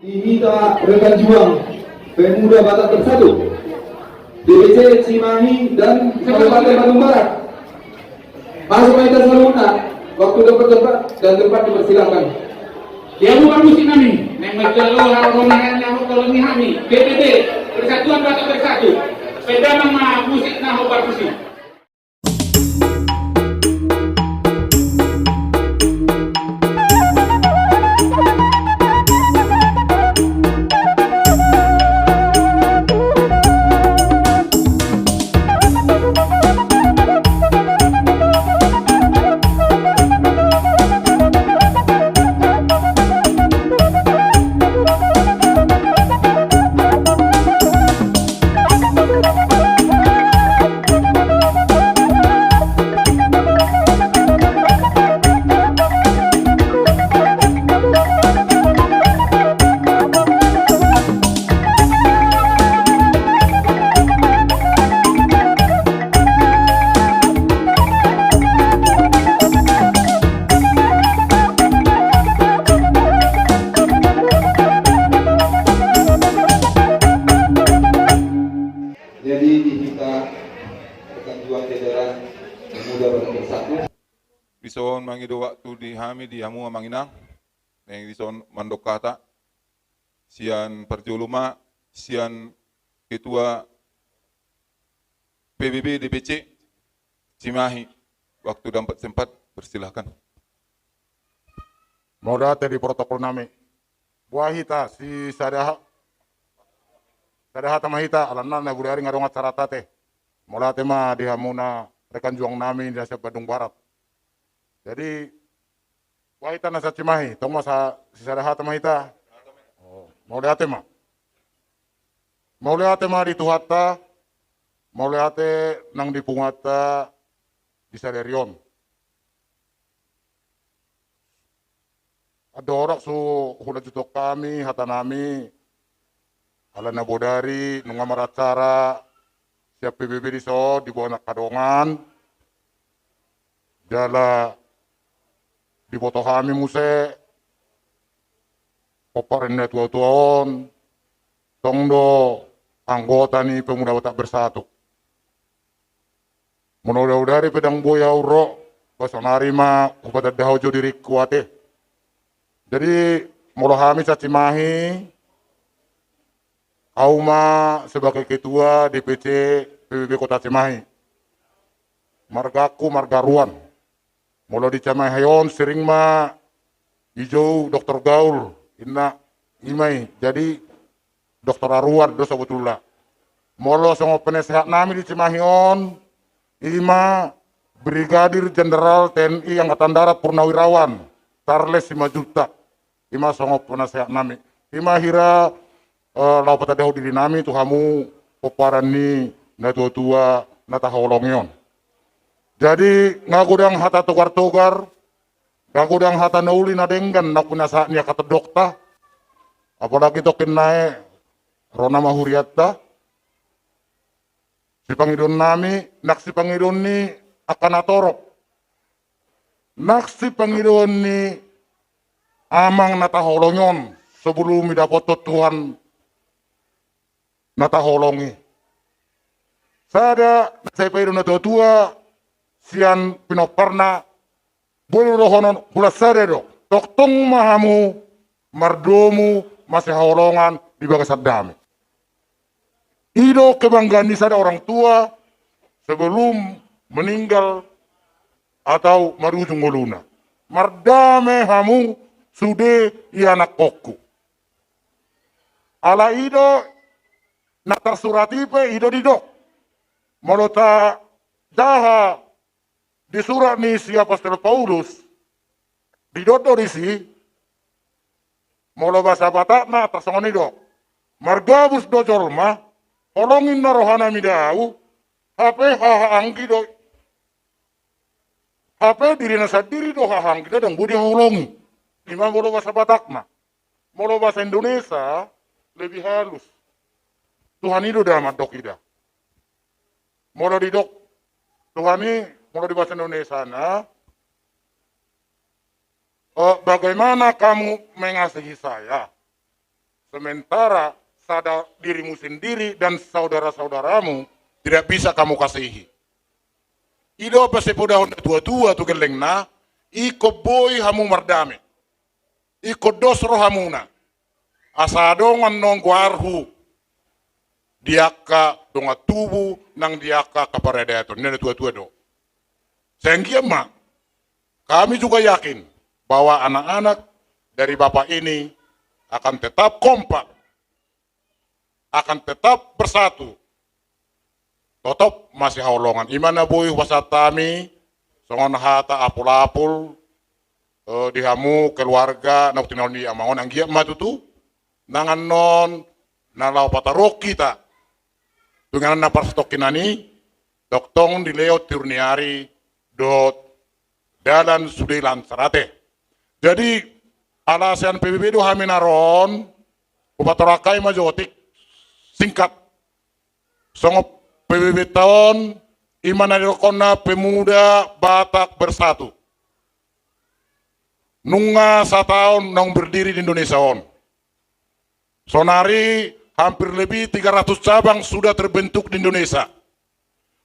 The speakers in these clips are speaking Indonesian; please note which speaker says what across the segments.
Speaker 1: Diminta rekan juang Pemuda Batak Bersatu, DPC Cimahi dan Kabupaten Bandung Barat. Masuk ke atas saluna, waktu tempat dan tempat dipersilakan.
Speaker 2: Dia bukan musik kami, memang jalur rombongan yang koloni kami, PBB, Persatuan Batak Bersatu, sepeda nama musik naho musik.
Speaker 1: Jadi diminta rekan juang jajaran Pemuda Batak Bersatu.
Speaker 3: Bison mangido waktu di hami di hamu manginang, neng bison mandok kata, sian perjuluma, sian ketua PBB DPC Cimahi, waktu dapat sempat persilahkan.
Speaker 4: Mau data di protokol nami. Buah hita si sadaha tamahita alanna na budari ngarong acara tate. Mola tema di hamuna rekan juang nami di Bandung Barat. Jadi buah hita nasa Cimahi, tong masa si sadaha tamahita. Oh, mau lihat tema. Mau lihat tema di Tuhata, mau lihat nang di Pungata di Saderion. Ada orang su hula jutok kami, hata nami, ala nabodari, nunga maracara, siap PBB di so, di bawah kadongan, jala di foto kami muse, poparin na tua-tuaon, tongdo anggota ni Pemuda Batak Bersatu. Mudah-mudahan pedang boya uro, basonari ma, kepada dahojo diri kuate. Jadi mula kami sa Cimahi, Auma sebagai ketua DPC PBB Kota Cimahi. Margaku margaruan. Mula di Cimahi hayon sering ma hijau Dr. Gaul, inna imai. Jadi Dr. Aruan dosa betullah. Mula sama penasehat nami di Cimahi on, ima Brigadir Jenderal TNI Angkatan Darat Purnawirawan, Charles 5 juta. Ima songop penasehat nami. Ima hira lau patadaw diri nami tu hamu poparan ni na tua-tua na taholongyon. Jadi ngagudang hata tukar-tukar, ngagudang hata nauli na denggan na punasahan niya katadokta. Apalagi tokin nae rona mahuriatta. Si Pangidon nami, nak si Pangidon ni akan atorok. Nak si Pangidon ni amang nataholongon sebelum dapat Tuhan nataholongi. Sada saya paido na tua sian pinoparna bulu rohonon hula sadero toktong mahamu mardomu masih holongan di bagasad dami. Ido kebanggaan di sada orang tua sebelum meninggal atau marujung ngoluna. Mardame hamu sude iya anak kokku. Ala ido natar suratipe ido didok. Molota jaha di surat ni si Apostol Paulus didodo disi molo bahasa Batak na tasongon ido. Margabus do jolma holongin na rohana midau hape hahaanggi do. Hape diri na sadiri do hahaanggi do dan budi holongi. Ima molo bahasa Batak na. Molo bahasa Indonesia lebih halus. Tuhan itu dalam dok ida. Molo di dok Tuhan ini molo di bahasa Indonesia na. Bagaimana kamu mengasihi saya? Sementara sadar dirimu sendiri dan saudara-saudaramu tidak bisa kamu kasihi. Ido pasepoda honda tua-tua tu kelengna, iko boy hamu mardame. Iko dosro hamuna. Asadongan nong guarhu. Diaka donga tubu nang diaka kaparedaton. Nene tua-tua do. Sehingga mak, kami juga yakin bahwa anak-anak dari Bapak ini akan tetap kompak, akan tetap bersatu. Totop masih haulongan. Imana boy wasatami, songon hata apul-apul, dihamu keluarga, nak tinol ni amangon anggia matutu, nangan non, nalau patarok kita. Dengan napar stokinani, doktong di leo turniari, dot dalan sudilan serate. Jadi alasan PBB do haminaron upatorakai majotik singkat. Songop PBB tahun imana dirokona pemuda Batak bersatu. Nunga satahun nong berdiri di Indonesia on. Sonari hampir lebih 300 cabang sudah terbentuk di Indonesia.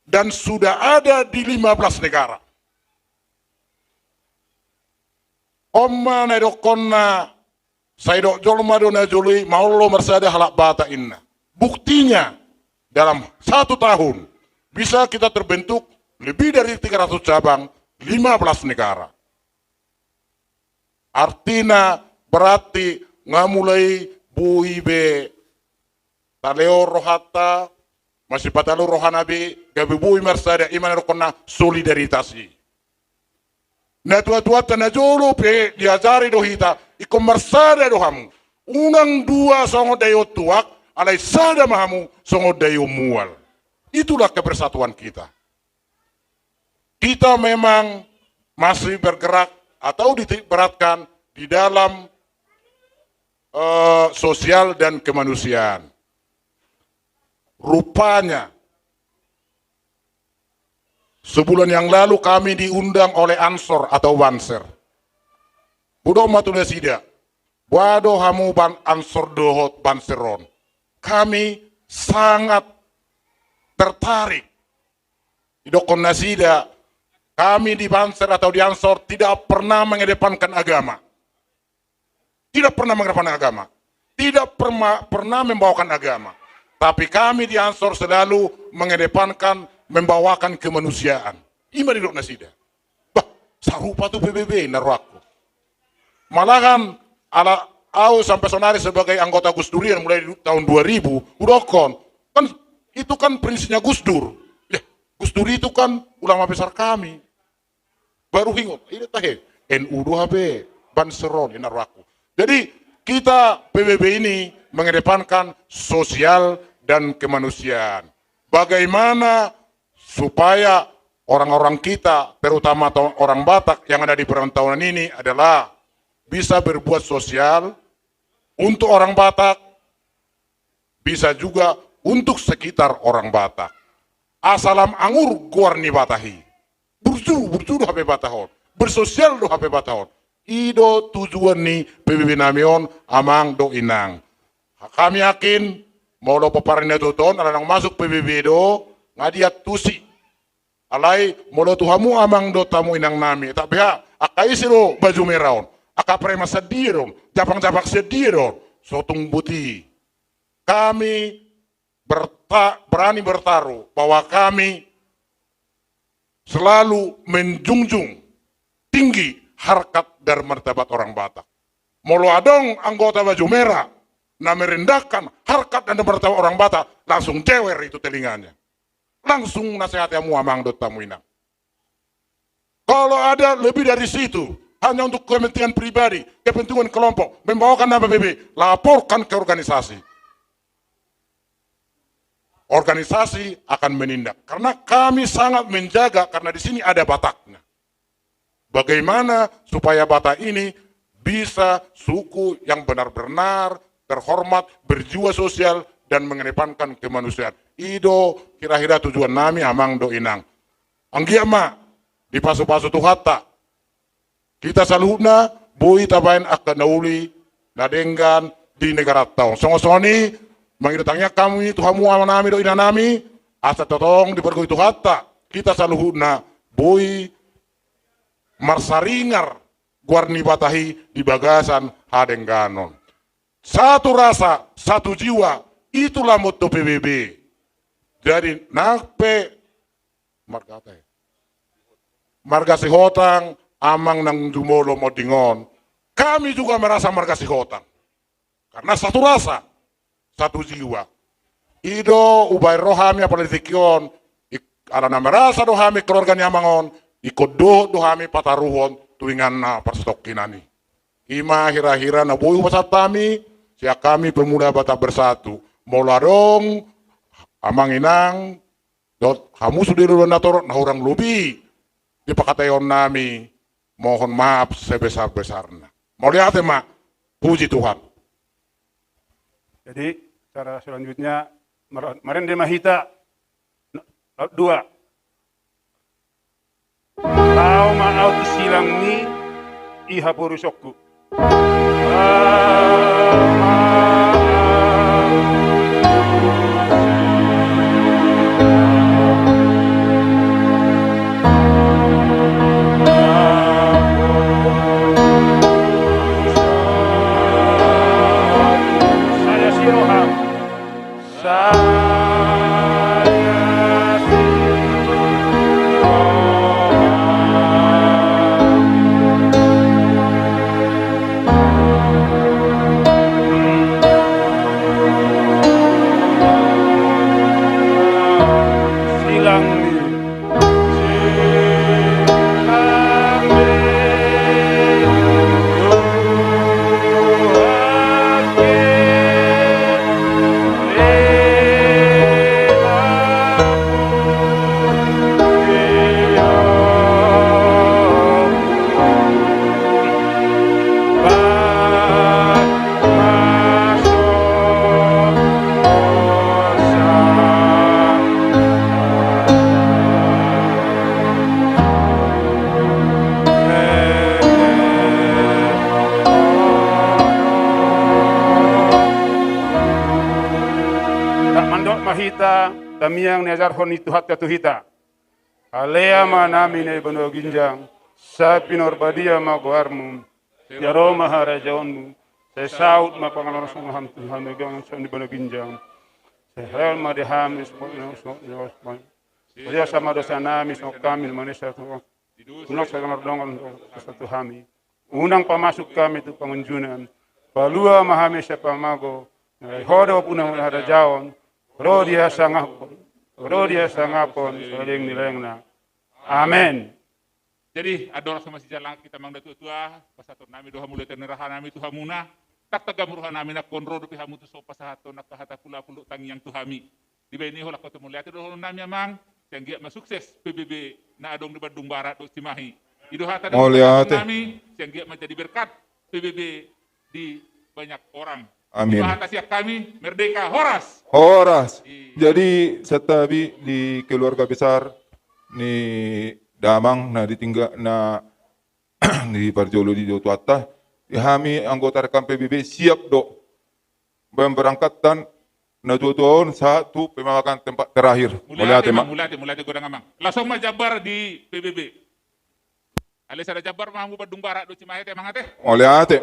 Speaker 4: Dan sudah ada di 15 negara. Oma nedokonna saidok jolma dona joli maulo mersada halak bata inna. Buktinya dalam 1 tahun bisa kita terbentuk lebih dari 300 cabang 15 negara. Artinya berarti ngamulai buibe taleo rohata masih patalu rohanabi gabi bui mersada iman rokona solidaritasi. Na tua-tua tanah jolo pe diajari dohita iko mersada dohamu. Unang dua songo dayo tuak alai sada mahamu songo dayo mual. Itulah kebersatuan kita. Kita memang masih bergerak atau diberatkan di dalam sosial dan kemanusiaan. Rupanya sebulan yang lalu kami diundang oleh Ansor atau Banser. Budo matuna sida. Wado hamu ban Ansor dohot Banseron. Kami sangat tertarik. Idokon nasida. Kami di Banser atau di Ansor tidak pernah mengedepankan agama. Tidak pernah mengedepankan agama. Tidak pernah membawakan agama. Tapi kami di Ansor selalu mengedepankan membawakan kemanusiaan. Ima di nasida. Bah, sarupa tu PBB narwaku. Malahan ala au sampai sonari sebagai anggota Gus Durian mulai tahun 2000, udokon. Kan itu kan prinsipnya Gus Dur. Ya, Gus Dur itu kan ulama besar kami. Baru hingot, ini tahe NU 2HB Banseron narwaku. Jadi kita PBB ini mengedepankan sosial dan kemanusiaan. Bagaimana supaya orang-orang kita, terutama orang Batak yang ada di perantauan ini adalah bisa berbuat sosial untuk orang Batak, bisa juga untuk sekitar orang Batak. Asalam angur guarni Batahi, burju do HP Batahon, bersosial do HP Batahon. Ido tujuan ni PBB namion amang do inang. Kami yakin mau lo paparin itu ton, alang masuk PBB do ngadiat tusi. Alai mau lo tuhamu amang do tamu inang nami. Tak beha akai siro baju meraon, akapre masa diron, japang-japang sediron, sotung buti. Kami berani bertaruh bahwa kami selalu menjunjung tinggi harkat dan martabat orang Batak. Molo adong anggota baju merah na merendahkan harkat dan martabat orang Batak, langsung jewer itu telinganya. Langsung nasihatnya muamang dot tamuina. Kalau ada lebih dari situ, hanya untuk kepentingan pribadi, kepentingan kelompok, membawakan nama PBB, laporkan ke organisasi. Organisasi akan menindak. Karena kami sangat menjaga, karena di sini ada Bataknya. Bagaimana supaya Batak ini bisa suku yang benar-benar terhormat, berjiwa sosial, dan mengedepankan kemanusiaan. Ido kira-kira tujuan nami amang do inang. Anggiama di pasu-pasu tuhata. Kita saluna boi tabain akan nauli, nadenggan, di negara taong. Songo-soni, mangidotangnya kami, Tuhamu amanami do inanami, asa totong di pergo itu hatta, kita saluhuna, boy, marsaringar, guarni batahi di bagasan hadengganon. Satu rasa, satu jiwa, itulah motto PBB. Jadi, nakpe, marga sihotang, amang nang dumolo modingon, kami juga merasa marga sihotang. Karena satu rasa, satu jiwa. Ido ubay rohami apalitikion, arana merasa dohami keluarga nyamangon, ikodo dohami pataruhon, tuingan na perstokinani. Ima hira-hira na buyu pasatami, siya kami pemuda Batak Bersatu. Molarong, amang inang, dot kamu sudah nator na orang lubi. Di pakatayon nami, mohon maaf sebesar-besarnya. Mau lihat mak, puji Tuhan.
Speaker 5: Jadi cara selanjutnya Marende Mahita 2. Tao maaw ti silang ni ihapurusokku. Mahita tamiyang niajarhon itu hatta tuhita alea manami ne bono ginjang sa pinorbadia maguarmu yaro maharajaonmu sa saut mapangalor sumaham Tuhan megang sa di bono ginjang sa hal madeham dia sama dosa nami so kami manusia Tuhan unang sa ngardongan sa Tuhami unang pamasuk kami tu pengunjunan palua mahami sa pamago hodo punang harajaon Rodia sangapon, saling nilengna. Amin.
Speaker 2: Jadi ador sama si jalan kita mang datu tua pasatur nami doha mulai tenerahan nami tuhamuna tak tagamruhan nami nak konro do pihamu tu so pasahato nak kahata pula pulu tangi yang tuhami. Di beni hola kota mulia tu doha nami amang yang giat masukses PBB na adong di Bandung Barat do Cimahi. Idohata nami yang giat menjadi berkat PBB di banyak orang.
Speaker 3: Amin.
Speaker 2: Siap kami merdeka Horas.
Speaker 3: Horas. Jadi setabi di keluarga besar ni Damang na ditinggal na di Parjolo di Jotuata, kami anggota rekan PBB siap do berangkatan na tuon satu pemakaman tempat terakhir.
Speaker 2: Mulai godang amang. Langsung majabar di PBB. Alis ada jabar mahu Bandung Barat do Cimahi teh mang teh.
Speaker 3: Mulai ate.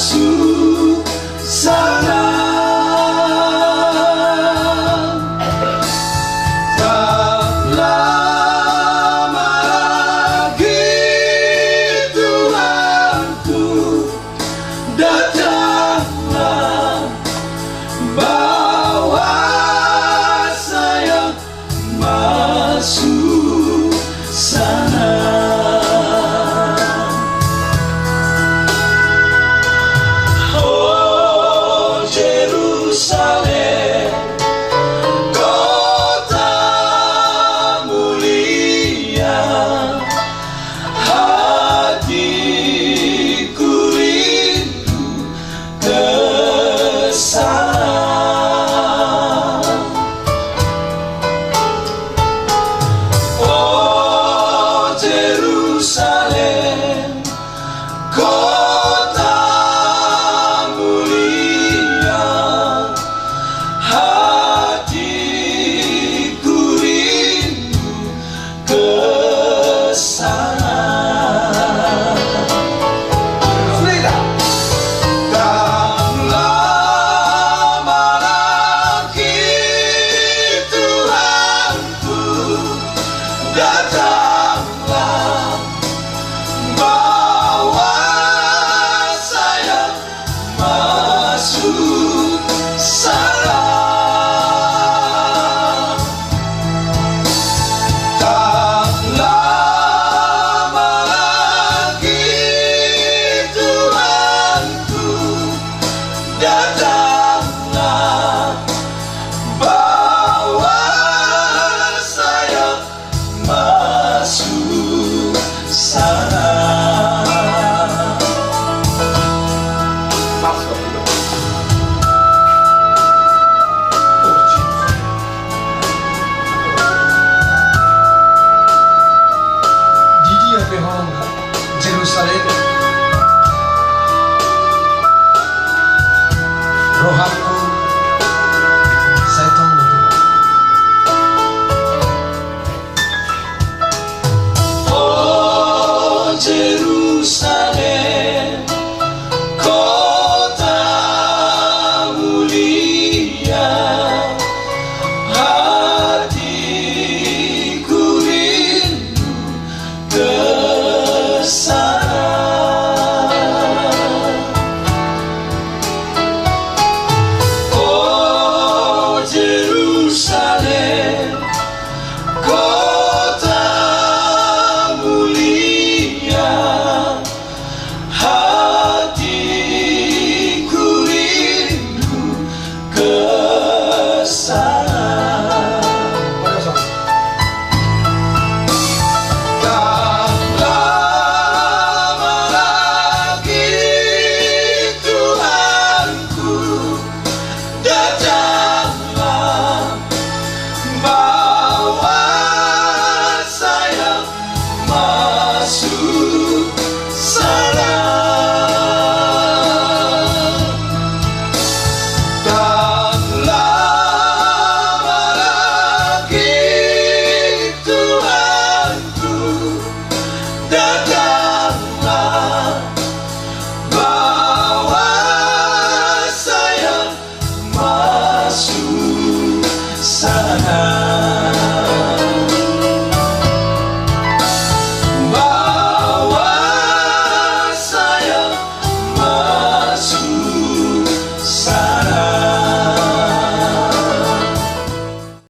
Speaker 6: Yesus